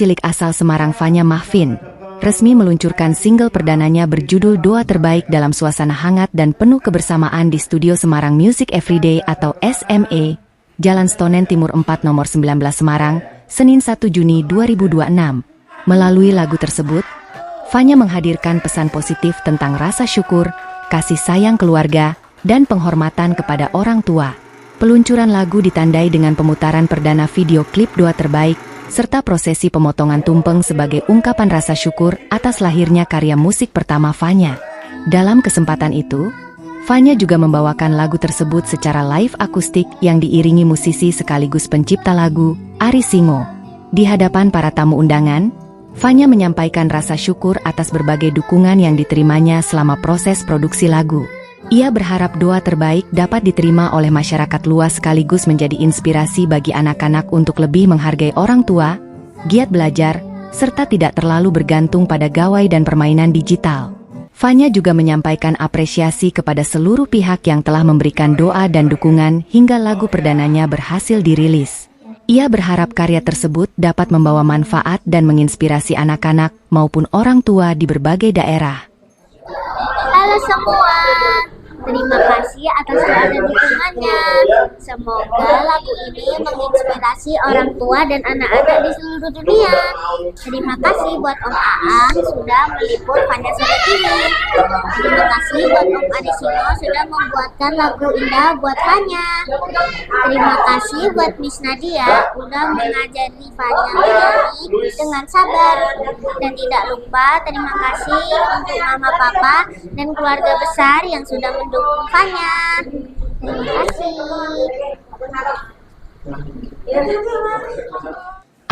cilik asal Semarang Fanya Mahfin resmi meluncurkan single perdananya berjudul Doa Terbaik dalam suasana hangat dan penuh kebersamaan di studio Semarang Music Everyday atau SME, Jalan Stonen Timur 4 nomor 19 Semarang, Senin 1 Juni 2026. Melalui lagu tersebut, Fanya menghadirkan pesan positif tentang rasa syukur, kasih sayang keluarga, dan penghormatan kepada orang tua. Peluncuran lagu ditandai dengan pemutaran perdana video klip Doa Terbaik, serta prosesi pemotongan tumpeng sebagai ungkapan rasa syukur atas lahirnya karya musik pertama Fanya. Dalam kesempatan itu, Fanya juga membawakan lagu tersebut secara live akustik yang diiringi musisi sekaligus pencipta lagu, Ari Singo. Di hadapan para tamu undangan, Fanya menyampaikan rasa syukur atas berbagai dukungan yang diterimanya selama proses produksi lagu. Ia berharap doa terbaik dapat diterima oleh masyarakat luas sekaligus menjadi inspirasi bagi anak-anak untuk lebih menghargai orang tua, giat belajar, serta tidak terlalu bergantung pada gawai dan permainan digital. Fanya juga menyampaikan apresiasi kepada seluruh pihak yang telah memberikan doa dan dukungan hingga lagu perdananya berhasil dirilis. Ia berharap karya tersebut dapat membawa manfaat dan menginspirasi anak-anak maupun orang tua di berbagai daerah. Halo semua, terima kasih atas doa dan dukungannya. Semoga lagu ini menginspirasi orang tua dan anak-anak di seluruh dunia. Terima kasih buat Om Aang sudah meliput Fanya Sobat ini. Terima kasih buat Om Ari Singo sudah membuatkan lagu indah buat Fanya. Terima kasih buat Miss Nadia udah mengajari Fanya menyanyi dengan sabar. Dan tidak lupa terima kasih untuk Mama Papa dan keluarga besar yang sudah mendukung Fanya. Terima kasih.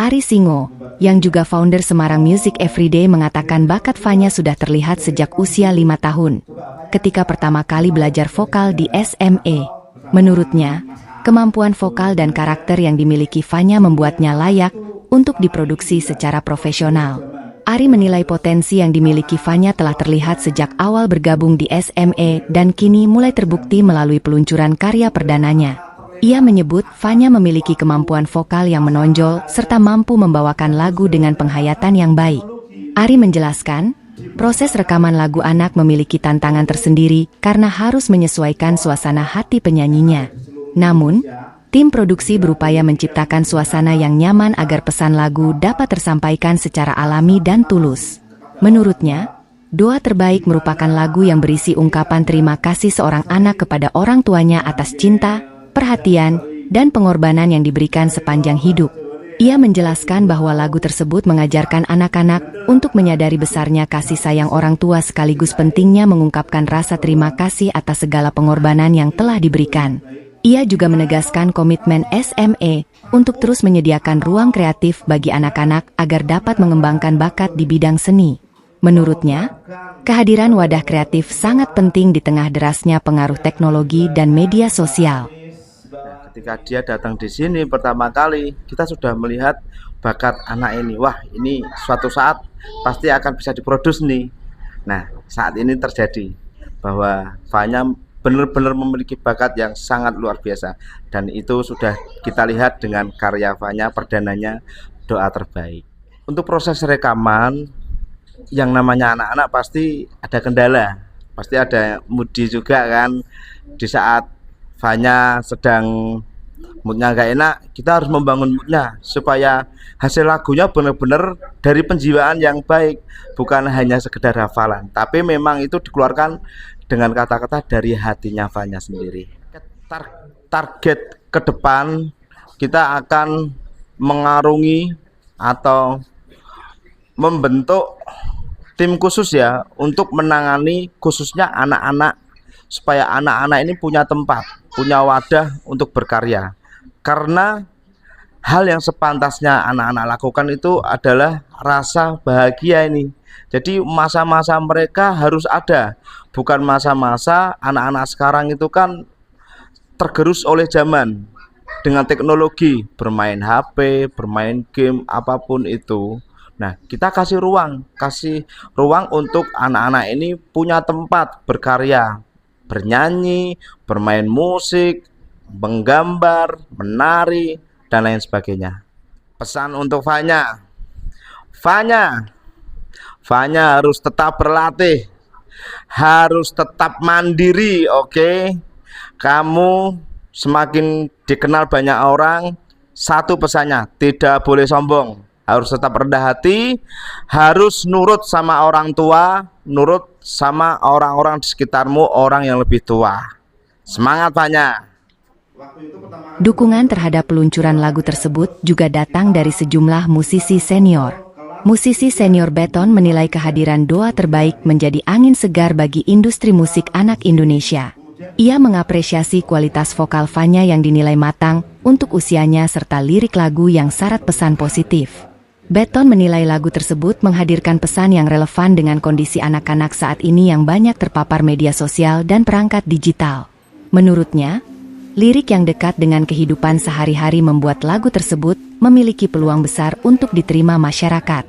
Ari Singo, yang juga founder Semarang Music Everyday mengatakan bakat Fanya sudah terlihat sejak usia 5 tahun, ketika pertama kali belajar vokal di SME. Menurutnya, kemampuan vokal dan karakter yang dimiliki Fanya membuatnya layak untuk diproduksi secara profesional. Ari menilai potensi yang dimiliki Fanya telah terlihat sejak awal bergabung di SME dan kini mulai terbukti melalui peluncuran karya perdananya. Ia menyebut Fanya memiliki kemampuan vokal yang menonjol serta mampu membawakan lagu dengan penghayatan yang baik. Ari menjelaskan, proses rekaman lagu anak memiliki tantangan tersendiri karena harus menyesuaikan suasana hati penyanyinya. Namun, tim produksi berupaya menciptakan suasana yang nyaman agar pesan lagu dapat tersampaikan secara alami dan tulus. Menurutnya, Doa Terbaik merupakan lagu yang berisi ungkapan terima kasih seorang anak kepada orang tuanya atas cinta, perhatian, dan pengorbanan yang diberikan sepanjang hidup. Ia menjelaskan bahwa lagu tersebut mengajarkan anak-anak untuk menyadari besarnya kasih sayang orang tua sekaligus pentingnya mengungkapkan rasa terima kasih atas segala pengorbanan yang telah diberikan. Ia juga menegaskan komitmen SME untuk terus menyediakan ruang kreatif bagi anak-anak agar dapat mengembangkan bakat di bidang seni. Menurutnya, kehadiran wadah kreatif sangat penting di tengah derasnya pengaruh teknologi dan media sosial. Ketika dia datang di sini pertama kali, kita sudah melihat bakat anak ini. Wah, ini suatu saat pasti akan bisa diproduksi nih. Nah, saat ini terjadi bahwa Fanya benar-benar memiliki bakat yang sangat luar biasa, dan itu sudah kita lihat dengan karya Fanya perdananya Doa Terbaik. Untuk proses rekaman, yang namanya anak-anak pasti ada kendala, pasti ada moodi juga kan. Di saat Fanya sedang moodnya gak enak, kita harus membangun moodnya supaya hasil lagunya benar-benar dari penjiwaan yang baik, bukan hanya sekedar hafalan, tapi memang itu dikeluarkan dengan kata-kata dari hatinya Fanya sendiri. Target ke depan kita akan mengarungi atau membentuk tim khusus ya untuk menangani khususnya anak-anak, supaya anak-anak ini punya tempat, punya wadah untuk berkarya. Karena hal yang sepantasnya anak-anak lakukan itu adalah rasa bahagia ini. Jadi masa-masa mereka harus ada, bukan masa-masa anak-anak sekarang itu kan tergerus oleh zaman dengan teknologi, bermain HP, bermain game, apapun itu. Nah, kita kasih ruang untuk anak-anak ini punya tempat berkarya, bernyanyi, bermain musik, menggambar, menari, dan lain sebagainya. Pesan untuk Fanya, Fanya harus tetap berlatih, harus tetap mandiri, oke? Kamu semakin dikenal banyak orang, satu pesannya, tidak boleh sombong, harus tetap rendah hati, harus nurut sama orang tua, nurut sama orang-orang di sekitarmu, orang yang lebih tua. Semangat Fanya. Dukungan terhadap peluncuran lagu tersebut juga datang dari sejumlah musisi senior. Musisi senior Beton menilai kehadiran Doa Terbaik menjadi angin segar bagi industri musik anak Indonesia. Ia mengapresiasi kualitas vokal Fanya yang dinilai matang untuk usianya serta lirik lagu yang syarat pesan positif. Beton menilai lagu tersebut menghadirkan pesan yang relevan dengan kondisi anak-anak saat ini yang banyak terpapar media sosial dan perangkat digital. Menurutnya, lirik yang dekat dengan kehidupan sehari-hari membuat lagu tersebut memiliki peluang besar untuk diterima masyarakat.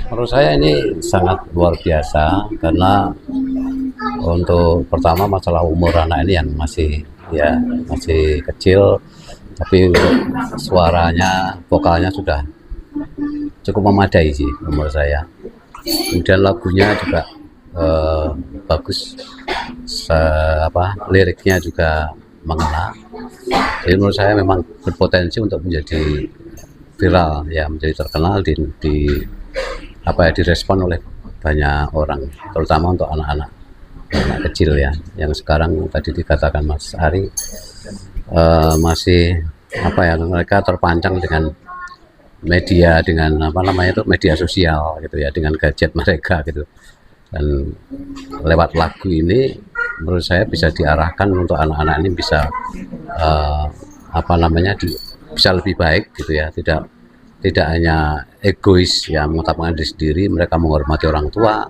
Menurut saya ini sangat luar biasa karena untuk pertama masalah umur anak ini yang masih kecil, tapi untuk suaranya, vokalnya sudah cukup memadai sih menurut saya. Kemudian lagunya juga bagus, liriknya juga mengena. Jadi menurut saya memang berpotensi untuk menjadi viral, ya, menjadi terkenal direspon oleh banyak orang, terutama untuk anak-anak kecil ya, yang sekarang tadi dikatakan Mas Ari masih mereka terpancang dengan media, dengan media sosial gitu ya, dengan gadget mereka gitu. Dan lewat lagu ini menurut saya bisa diarahkan untuk anak-anak ini bisa bisa lebih baik gitu ya, tidak hanya egois ya, mengutamakan diri sendiri, mereka menghormati orang tua,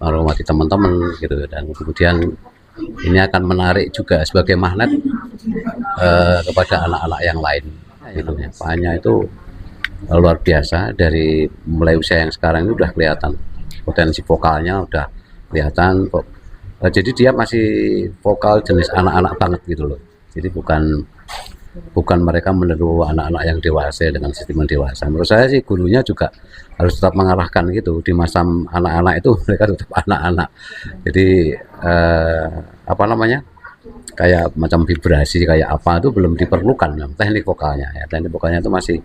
menghormati teman-teman gitu. Dan kemudian ini akan menarik juga sebagai magnet kepada anak-anak yang lain gitu ya. Fanya itu luar biasa, dari mulai usia yang sekarang ini udah kelihatan potensi vokalnya, udah kelihatan. Jadi dia masih vokal jenis anak-anak banget gitu loh. Jadi bukan mereka meniru anak-anak yang dewasa dengan sistem dewasa. Menurut saya sih gurunya juga harus tetap mengarahkan gitu. Di masa anak-anak itu mereka tetap anak-anak. Jadi kayak macam vibrasi kayak apa itu belum diperlukan. Teknik vokalnya ya, teknik vokalnya itu masih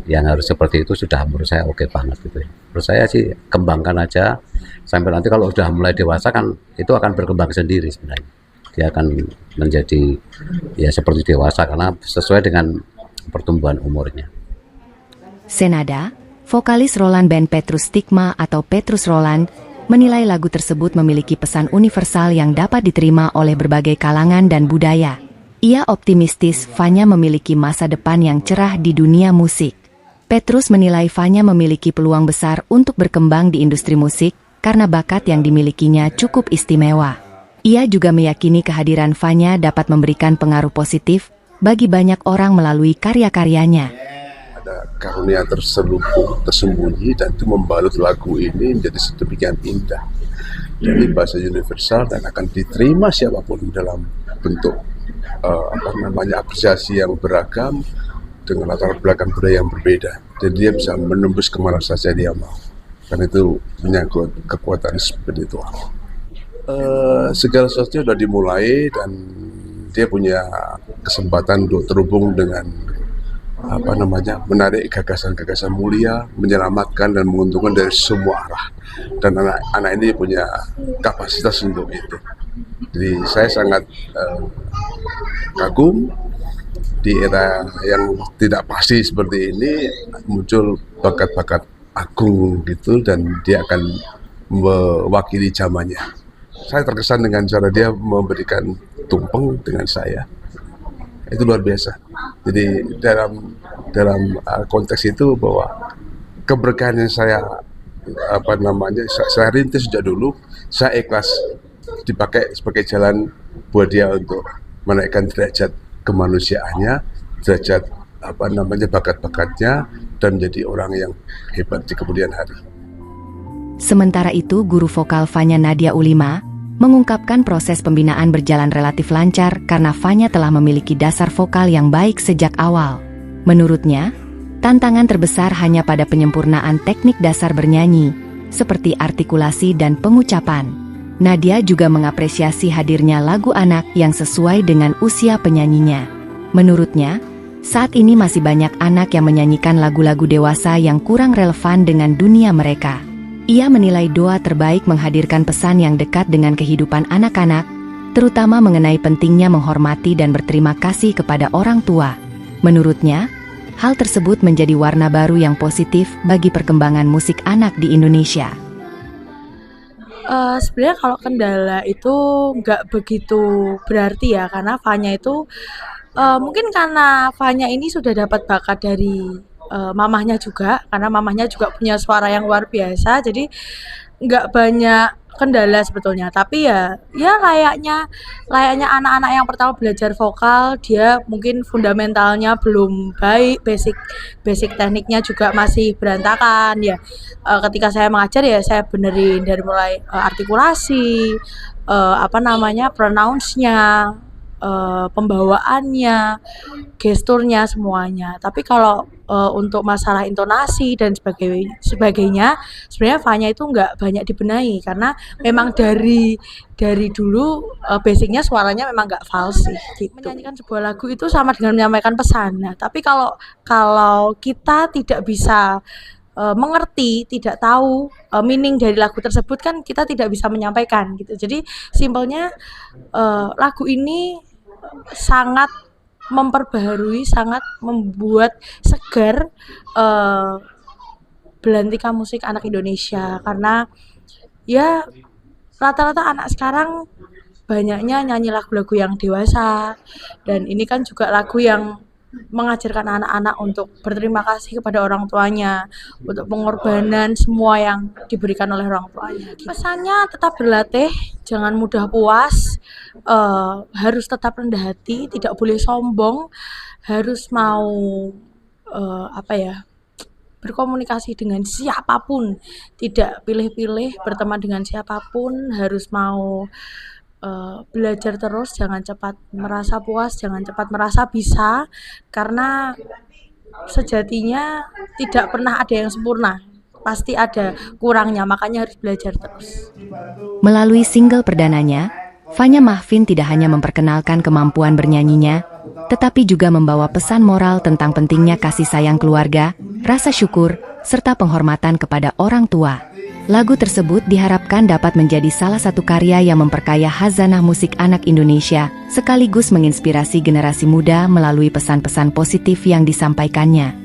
yang harus seperti itu sudah menurut saya oke banget gitu ya. Menurut saya sih kembangkan aja sampai nanti kalau sudah mulai dewasa kan itu akan berkembang sendiri sebenarnya. Dia akan menjadi ya seperti dewasa karena sesuai dengan pertumbuhan umurnya. Senada, vokalis Roland band Petrus Stigma atau Petrus Roland menilai lagu tersebut memiliki pesan universal yang dapat diterima oleh berbagai kalangan dan budaya. Ia optimistis Fanya memiliki masa depan yang cerah di dunia musik. Petrus menilai Fanya memiliki peluang besar untuk berkembang di industri musik karena bakat yang dimilikinya cukup istimewa. Ia juga meyakini kehadiran Fanya dapat memberikan pengaruh positif bagi banyak orang melalui karya-karyanya. Ada karunia tersembunyi dan itu membalut lagu ini menjadi sedemikian indah. Jadi bahasa universal dan akan diterima siapapun dalam bentuk apresiasi yang beragam dengan latar belakang budaya yang berbeda. Jadi dia bisa menembus kemana saja dia mau. Dan itu menyangkut kekuatan spiritual. Segala sesuatu sudah dimulai dan dia punya kesempatan untuk terhubung dengan menarik gagasan-gagasan mulia, menyelamatkan dan menguntungkan dari semua arah. Dan anak ini punya kapasitas untuk itu. Jadi saya sangat kagum di era yang tidak pasti seperti ini muncul bakat-bakat agung gitu dan dia akan mewakili zamannya. Saya terkesan dengan cara dia memberikan tumpeng dengan saya. Itu luar biasa. Jadi dalam konteks itu bahwa keberkahan yang saya rintis sejak dulu, saya ikhlas dipakai sebagai jalan buat dia untuk menaikkan derajat kemanusiaannya, derajat bakat-bakatnya dan menjadi orang yang hebat di kemudian hari. Sementara itu, guru vokal Fanya Nadia Ulima mengungkapkan proses pembinaan berjalan relatif lancar karena Fanya telah memiliki dasar vokal yang baik sejak awal. Menurutnya, Tantangan terbesar hanya pada penyempurnaan teknik dasar bernyanyi, seperti artikulasi dan pengucapan. Nadia juga mengapresiasi hadirnya lagu anak yang sesuai dengan usia penyanyinya. Menurutnya, saat ini masih banyak anak yang menyanyikan lagu-lagu dewasa yang kurang relevan dengan dunia mereka. Ia menilai doa terbaik menghadirkan pesan yang dekat dengan kehidupan anak-anak, terutama mengenai pentingnya menghormati dan berterima kasih kepada orang tua. Menurutnya, hal tersebut menjadi warna baru yang positif bagi perkembangan musik anak di Indonesia. Sebenarnya kalau kendala itu nggak begitu berarti ya, karena Fanya itu mungkin karena Fanya ini sudah dapat bakat dari mamahnya juga, karena mamahnya juga punya suara yang luar biasa, jadi nggak banyak kendala sebetulnya. Tapi ya layaknya anak-anak yang pertama belajar vokal, dia mungkin fundamentalnya belum baik, basic tekniknya juga masih berantakan ya. Ketika saya mengajar ya saya benerin dari mulai artikulasi, pronounce-nya, pembawaannya, gesturnya, semuanya. Tapi kalau untuk masalah intonasi dan sebagainya, sebenarnya Fanya itu nggak banyak dibenahi, karena memang dari dulu basicnya suaranya memang nggak falsi gitu. Menyanyikan sebuah lagu itu sama dengan menyampaikan pesan. Nah, tapi kalau kita tidak bisa mengerti, tidak tahu meaning dari lagu tersebut, kan kita tidak bisa menyampaikan gitu. Jadi simpelnya lagu ini sangat memperbaharui, sangat membuat segar belantika musik anak Indonesia, karena ya rata-rata anak sekarang banyaknya nyanyi lagu-lagu yang dewasa, dan ini kan juga lagu yang mengajarkan anak-anak untuk berterima kasih kepada orang tuanya, untuk pengorbanan semua yang diberikan oleh orang tuanya. Pesannya tetap berlatih, jangan mudah puas, harus tetap rendah hati, tidak boleh sombong, harus mau berkomunikasi dengan siapapun, tidak pilih-pilih berteman dengan siapapun, harus mau belajar terus, jangan cepat merasa puas, jangan cepat merasa bisa, karena sejatinya tidak pernah ada yang sempurna, pasti ada kurangnya, makanya harus belajar terus. Melalui single perdananya, Fanya Mahfin tidak hanya memperkenalkan kemampuan bernyanyinya, tetapi juga membawa pesan moral tentang pentingnya kasih sayang keluarga, rasa syukur, serta penghormatan kepada orang tua. Lagu tersebut diharapkan dapat menjadi salah satu karya yang memperkaya khazanah musik anak Indonesia, sekaligus menginspirasi generasi muda melalui pesan-pesan positif yang disampaikannya.